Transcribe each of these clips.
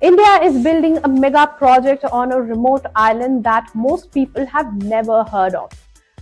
India is building a mega project on a remote island that most people have never heard of.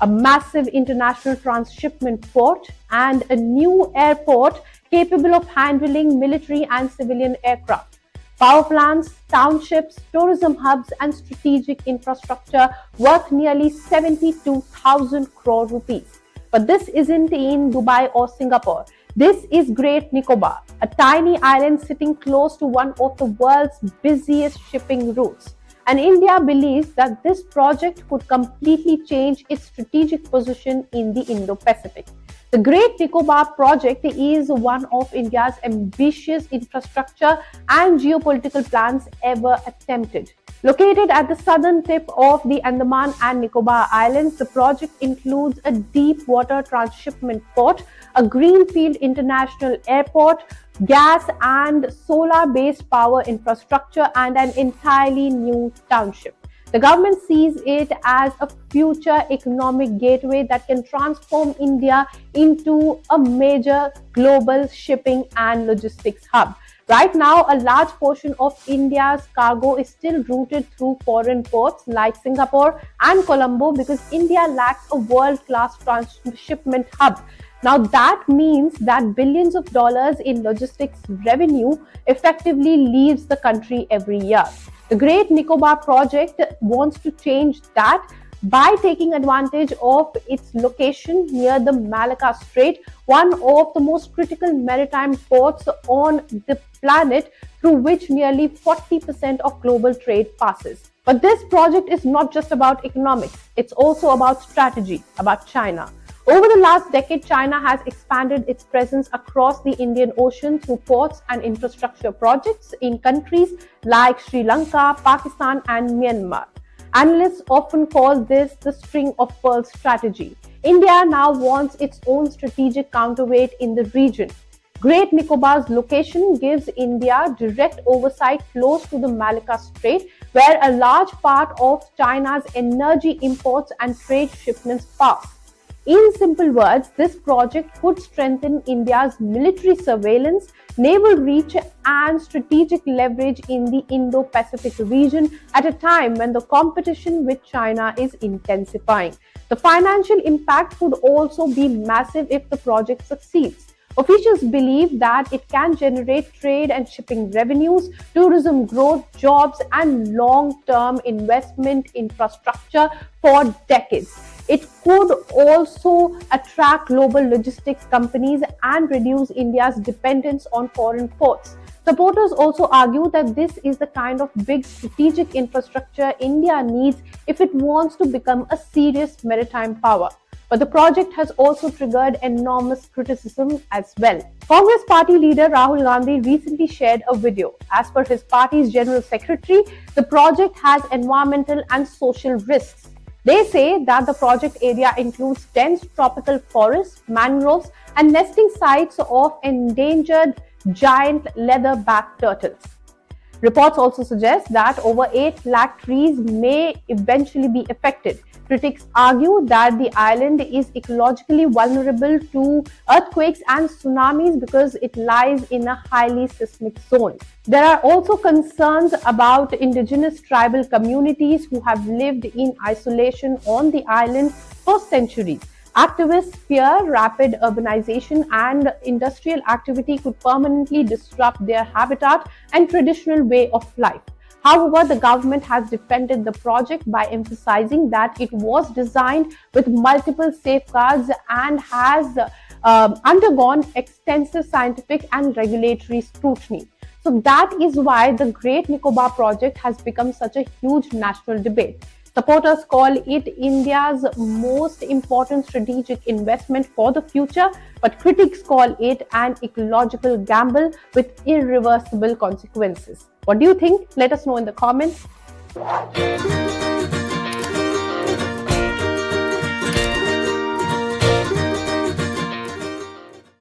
A massive international transshipment port and a new airport capable of handling military and civilian aircraft. Power plants, townships, tourism hubs, and strategic infrastructure worth nearly 72,000 crore rupees. But this isn't in Dubai or Singapore. This is Great Nicobar, a tiny island sitting close to one of the world's busiest shipping routes. And India believes that this project could completely change its strategic position in the Indo-Pacific. The Great Nicobar project is one of India's ambitious infrastructure and geopolitical plans ever attempted. Located at the southern tip of the Andaman and Nicobar Islands, the project includes a deep water transshipment port, a greenfield international airport, gas and solar-based power infrastructure, and an entirely new township. The government sees it as a future economic gateway that can transform India into a major global shipping and logistics hub. Right now, a large portion of India's cargo is still routed through foreign ports like Singapore and Colombo because India lacks a world-class transshipment hub. Now, that means that billions of dollars in logistics revenue effectively leaves the country every year. The Great Nicobar project wants to change that by taking advantage of its location near the Malacca Strait, one of the most critical maritime ports on the planet through which nearly 40% of global trade passes. But this project is not just about economics, it's also about strategy, about China. Over the last decade, China has expanded its presence across the Indian Ocean through ports and infrastructure projects in countries like Sri Lanka, Pakistan, and Myanmar. Analysts often call this the string of pearls strategy. India now wants its own strategic counterweight in the region. Great Nicobar's location gives India direct oversight close to the Malacca Strait, where a large part of China's energy imports and trade shipments pass. In simple words, this project could strengthen India's military surveillance, naval reach, and strategic leverage in the Indo-Pacific region at a time when the competition with China is intensifying. The financial impact could also be massive if the project succeeds. Officials believe that it can generate trade and shipping revenues, tourism growth, jobs, and long-term investment infrastructure for decades. It could also attract global logistics companies and reduce India's dependence on foreign ports. Supporters also argue that this is the kind of big strategic infrastructure India needs if it wants to become a serious maritime power. But the project has also triggered enormous criticism as well. Congress party leader Rahul Gandhi recently shared a video. As per his party's general secretary, the project has environmental and social risks. They say that the project area includes dense tropical forests, mangroves, and nesting sites of endangered giant leatherback turtles. Reports also suggest that over 8 lakh trees may eventually be affected. Critics argue that the island is ecologically vulnerable to earthquakes and tsunamis because it lies in a highly seismic zone. There are also concerns about indigenous tribal communities who have lived in isolation on the island for centuries. Activists fear rapid urbanization and industrial activity could permanently disrupt their habitat and traditional way of life. However, the government has defended the project by emphasizing that it was designed with multiple safeguards and has undergone extensive scientific and regulatory scrutiny. So that is why the Great Nicobar project has become such a huge national debate. Supporters call it India's most important strategic investment for the future, but critics call it an ecological gamble with irreversible consequences. What do you think? Let us know in the comments.